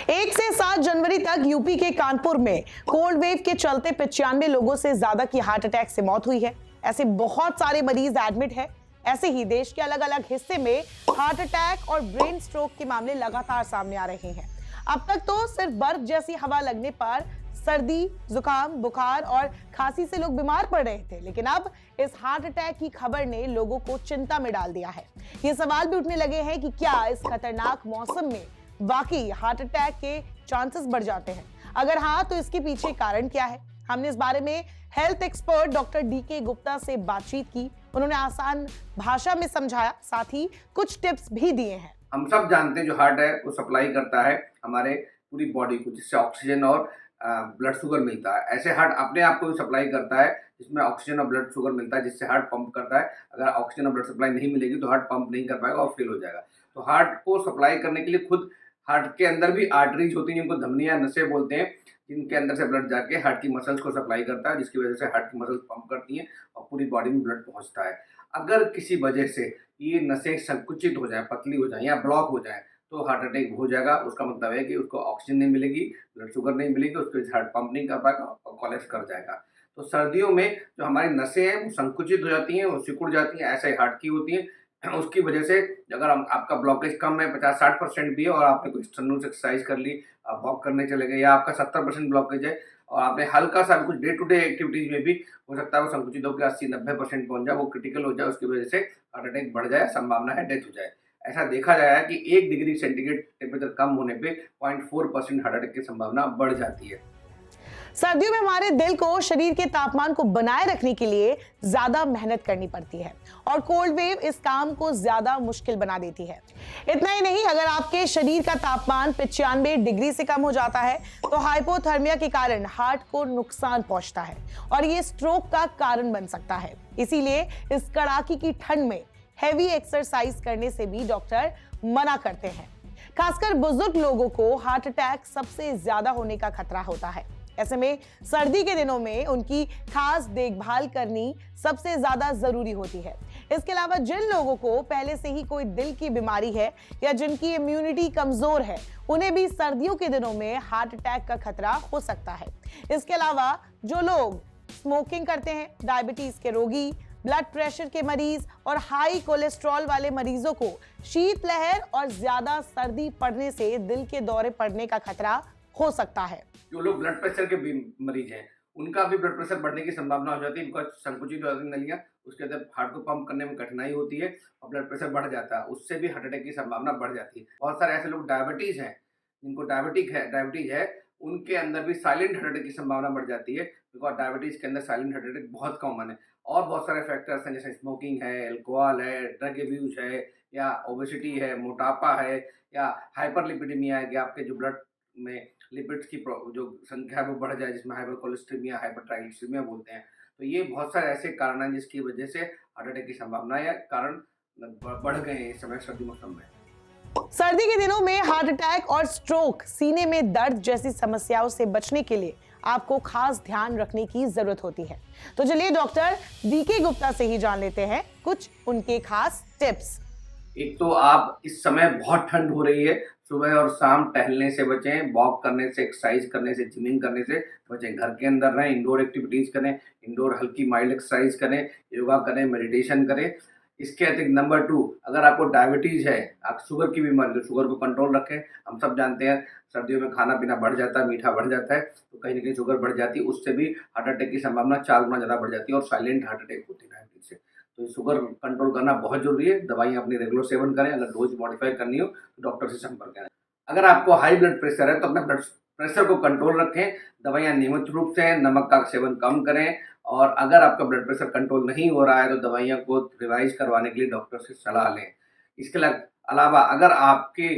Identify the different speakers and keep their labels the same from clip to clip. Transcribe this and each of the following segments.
Speaker 1: 1 से 7 जनवरी तक यूपी के कानपुर में कोल्ड वेव के चलते 95 लोगों से ज्यादा की हार्ट अटैक से मौत हुई है। ऐसे बहुत सारे मरीज एडमिट है। ऐसे ही देश के अलग अलग हिस्से में हार्ट अटैक और ब्रेन स्ट्रोक के मामले लगातार सामने आ रहे हैं। अब तक तो सिर्फ बर्फ जैसी हवा लगने पर सर्दी, जुकाम, बुखार और खांसी से लोग बीमार पड़ रहे थे, लेकिन अब इस हार्ट अटैक की खबर ने लोगों को चिंता में डाल दिया है। ये सवाल भी उठने लगे हैं कि क्या इस खतरनाक मौसम में वाकई हार्ट अटैक के चांसेस बढ़ जाते हैं। अगर हाँ, तो इसके पीछे कारण क्या है। हमने इस बारे में health expert doctor DK Gupta से बातचीत की। उन्होंने आसान भाषा में समझाया, साथ ही कुछ टिप्स भी दिए हैं।
Speaker 2: हम सब जानते हैं जो हार्ट है वो सप्लाई करता है हमारे पूरी बॉडी को, जिससे ऑक्सीजन और ब्लड शुगर मिलता है। ऐसे हार्ट अपने आप को भी सप्लाई करता है, जिसमें ऑक्सीजन और ब्लड शुगर मिलता है, जिससे हार्ट पंप करता है। अगर ऑक्सीजन और ब्लड सप्लाई नहीं मिलेगी तो हार्ट पंप नहीं कर पाएगा और फेल हो जाएगा। तो हार्ट को सप्लाई करने के लिए खुद हार्ट के अंदर भी आर्टरीज होती हैं, जिनको धमनियां, नसें बोलते हैं, जिनके अंदर से ब्लड जाके हार्ट की मसल्स को सप्लाई करता है, जिसकी वजह से हार्ट की मसल्स पंप करती हैं और पूरी बॉडी में ब्लड पहुंचता है। अगर किसी वजह से ये नसें संकुचित हो जाए, पतली हो जाए या ब्लॉक हो जाए तो हार्ट अटैक हो जाएगा। उसका मतलब है कि उसको ऑक्सीजन नहीं मिलेगी, ब्लड शुगर नहीं मिलेगी, उसके वजह से हार्ट पंप नहीं कर पाएगा और कोलैप्स कर जाएगा। तो सर्दियों में जो हमारी नसें हैं वो संकुचित हो जाती हैं, वो सिकुड़ जाती हैं, ऐसे ही हार्ट की होती हैं। उसकी वजह से अगर आपका ब्लॉकेज कम है, 50-60% भी है, और आपने कोई स्ट्रेनुअस एक्सरसाइज कर ली, आप वॉक करने चले गए, या आपका 70% ब्लॉकेज है और आपने हल्का सा कुछ डे टू डे एक्टिविटीज में भी हो सकता है वो संकुचित होकर 80-90% पहुंच जाए, वो क्रिटिकल हो जाए, उसकी वजह से हार्ट अटैक बढ़ जाए, संभावना है डेथ हो जाए। ऐसा देखा गया है कि 1 डिग्री सेंटीग्रेड टेम्परेचर कम होने पे 0.4% हार्ट अटैक की संभावना बढ़ जाती है।
Speaker 1: सर्दियों में हमारे दिल को शरीर के तापमान को बनाए रखने के लिए ज्यादा मेहनत करनी पड़ती है और कोल्ड वेव इस काम को ज्यादा मुश्किल बना देती है। इतना ही नहीं, अगर आपके शरीर का तापमान 95 डिग्री से कम हो जाता है तो हाइपोथर्मिया के कारण हार्ट को नुकसान पहुंचता है और ये स्ट्रोक का कारण बन सकता है। इसीलिए इस कड़ाके की ठंड में हैवी एक्सरसाइज करने से भी डॉक्टर मना करते हैं। खासकर बुजुर्ग लोगों को हार्ट अटैक सबसे ज्यादा होने का खतरा होता है। ऐसे में सर्दी के दिनों में उनकी खास देखभाल करनी सबसे ज्यादा जरूरी होती है। इसके अलावा जिन लोगों को पहले से ही कोई दिल की बीमारी है या जिनकी इम्यूनिटी कमजोर है, उन्हें भी सर्दियों के दिनों में हार्ट अटैक का खतरा हो सकता है। इसके अलावा जो लोग स्मोकिंग करते हैं, डायबिटीज के रोगी, ब्लड प्रेशर के मरीज और हाई कोलेस्ट्रॉल वाले मरीजों को शीतलहर और ज्यादा सर्दी पड़ने से दिल के दौरे पड़ने का खतरा हो सकता है।
Speaker 2: जो लोग ब्लड प्रेशर के मरीज हैं, उनका भी ब्लड प्रेशर बढ़ने की संभावना हो जाती है, बिकॉज संकुचित हो जाती है नलियां, उसके अंदर हार्ट को पंप करने में कठिनाई होती है और ब्लड प्रेशर बढ़ जाता है, उससे भी हार्ट अटैक की संभावना बढ़ जाती है। बहुत सारे ऐसे लोग डायबिटीज हैं, जिनको डायबिटीज है, उनके अंदर भी साइलेंट हार्ट अटैक की संभावना बढ़ जाती है, बिकॉज डायबिटीज के अंदर साइलेंट हार्ट अटैक बहुत कॉमन है। और बहुत सारे फैक्टर्स हैं, जैसे स्मोकिंग है, अल्कोहल है, ड्रग अब्यूज है, या ओबेसिटी है, मोटापा है, या हाइपरलिपिडेमिया है कि आपके जो ब्लड में लिपिड्स की जो संख्या है वो बढ़ जाए, जिसमें हाइपर कोलेस्ट्रीमिया, हाइपर ट्राइग्लिसरीमिया बोलते हैं। तो ये बहुत सारे ऐसे कारण हैं जिसकी वजह से हार्ट अटैक की संभावना या कारण बढ़ गए हैं इस समय सर्दी मौसम में।
Speaker 1: सर्दी के दिनों में हार्ट अटैक और स्ट्रोक, सीने में दर्द जैसी समस्याओं से बचने के लिए आपको खास ध्यान रखने की जरूरत होती है। तो चलिए डॉक्टर डीके गुप्ता से ही जान लेते हैं कुछ उनके खास टिप्स।
Speaker 2: एक तो आप इस समय बहुत ठंड हो रही है, सुबह और शाम टहलने से बचें, वॉक करने से, एक्सरसाइज करने से, जिमिंग करने से बचें। घर के अंदर रहें, इंडोर एक्टिविटीज करें, इंडोर हल्की माइल्ड एक्सरसाइज करें, योगा करें, मेडिटेशन करें। इसके अतिरिक्त नंबर 2, अगर आपको डायबिटीज है, आप शुगर की बीमारी, तो शुगर को कंट्रोल रखें। हम सब जानते हैं सर्दियों में खाना पीना बढ़ जाता है, मीठा बढ़ जाता है, तो कहीं ना कहीं शुगर बढ़ जाती है, उससे भी हार्ट अटैक की संभावना 4 गुना ज़्यादा बढ़ जाती है और साइलेंट हार्ट अटैक होती है डायबिटीज से। तो शुगर कंट्रोल करना बहुत जरूरी है। दवाइयाँ अपनी रेगुलर सेवन करें, अगर डोज मॉडिफाई करनी हो तो डॉक्टर से संपर्क करें। अगर आपको हाई ब्लड प्रेशर है तो अपने ब्लड प्रेशर को कंट्रोल रखें, दवाइयाँ नियमित रूप से, नमक का सेवन कम करें, और अगर आपका ब्लड प्रेशर कंट्रोल नहीं हो रहा है तो दवाइयाँ को रिवाइज करवाने के लिए डॉक्टर से सलाह लें। इसके अलावा अगर आपके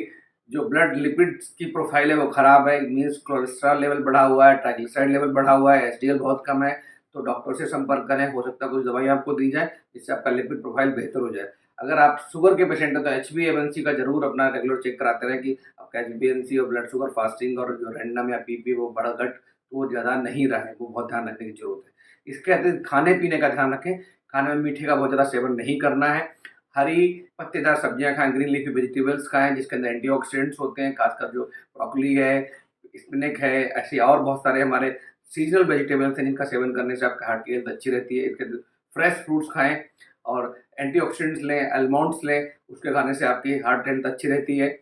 Speaker 2: जो ब्लड लिपिड्स की प्रोफाइल है वो खराब है, मीन्स कोलेस्ट्रॉल लेवल बढ़ा हुआ है, ट्राइग्लिसराइड लेवल बढ़ा हुआ है, एचडीएल बहुत कम है, तो डॉक्टर से संपर्क करें। हो सकता है कुछ दवाइयाँ आपको दी जाए जिससे आपका लिपिड प्रोफाइल बेहतर हो जाए। अगर आप शुगर के पेशेंट हैं तो HbA1c का जरूर अपना रेगुलर चेक कराते रहें कि आपका HbA1c और ब्लड शुगर फास्टिंग और जो रैंडम या पीपी वो बढ़ घट तो ज़्यादा नहीं रहा है, वो बहुत ध्यान रखने की जरूरत है। इसके अतिरिक्त खाने पीने का ध्यान रखें, खाने में मीठे का बहुत ज़्यादा सेवन नहीं करना है, हरी पत्तेदार सब्जियां खाएं, ग्रीन लीफी वेजिटेबल्स खाएं जिसके अंदर एंटीऑक्सीडेंट्स होते हैं, खासकर जो ब्रोकली है, स्पिनच है, ऐसे और बहुत सारे हमारे सीजनल वेजिटेबल्स हैं जिनका सेवन करने से आपका हार्ट की हेल्थ अच्छी रहती है। इसके फ्रेश फ्रूट्स खाएं और एंटीऑक्सीडेंट्स लें, आलमंड्स लें, उसके खाने से आपकी हार्ट हेल्थ अच्छी रहती है।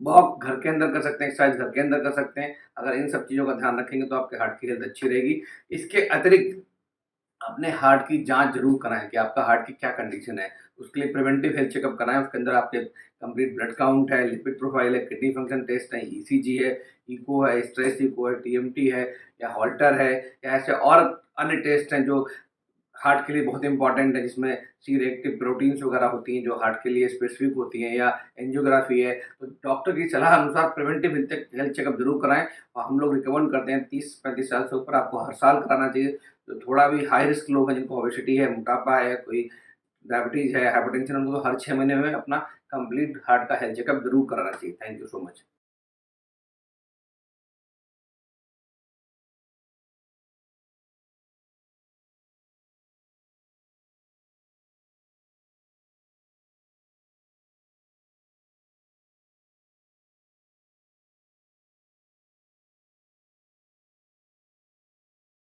Speaker 2: वॉक घर के अंदर कर सकते हैं, एक्सरसाइज घर के अंदर कर सकते हैं। अगर इन सब चीज़ों का ध्यान रखेंगे तो आपके हार्ट की हेल्थ अच्छी रहेगी। इसके अतिरिक्त अपने हार्ट की जांच जरूर कराएं कि आपका हार्ट की क्या कंडीशन है। उसके लिए प्रिवेंटिव हेल्थ चेकअप कराएं, उसके अंदर आपके कंप्लीट ब्लड काउंट है, लिपिड प्रोफाइल है, किडनी फंक्शन टेस्ट है, ईसीजी है, इको है, स्ट्रेस इको है, टीएमटी है या हॉल्टर है, या ऐसे और अन्य टेस्ट हैं जो हार्ट के लिए बहुत इंपॉर्टेंट है, जिसमें सी रिएक्टिव प्रोटीन्स वगैरह होती हैं जो हार्ट के लिए स्पेसिफिक होती हैं, या एंजियोग्राफी है। तो डॉक्टर की सलाह अनुसार प्रिवेंटिव हेल्थ चेकअप जरूर कराएं। और हम लोग रिकमेंड करते हैं 30-35 साल से ऊपर आपको हर साल कराना चाहिए। तो थोड़ा भी हाई रिस्क लोग हैं जिनको ओबेसिटी है, मोटापा है, कोई डायबिटीज़ है, हाइपरटेंशन, उनको तो हर 6 महीने में अपना कंप्लीट हार्ट का हेल्थ चेकअप जरूर कराना चाहिए। Thank you so much.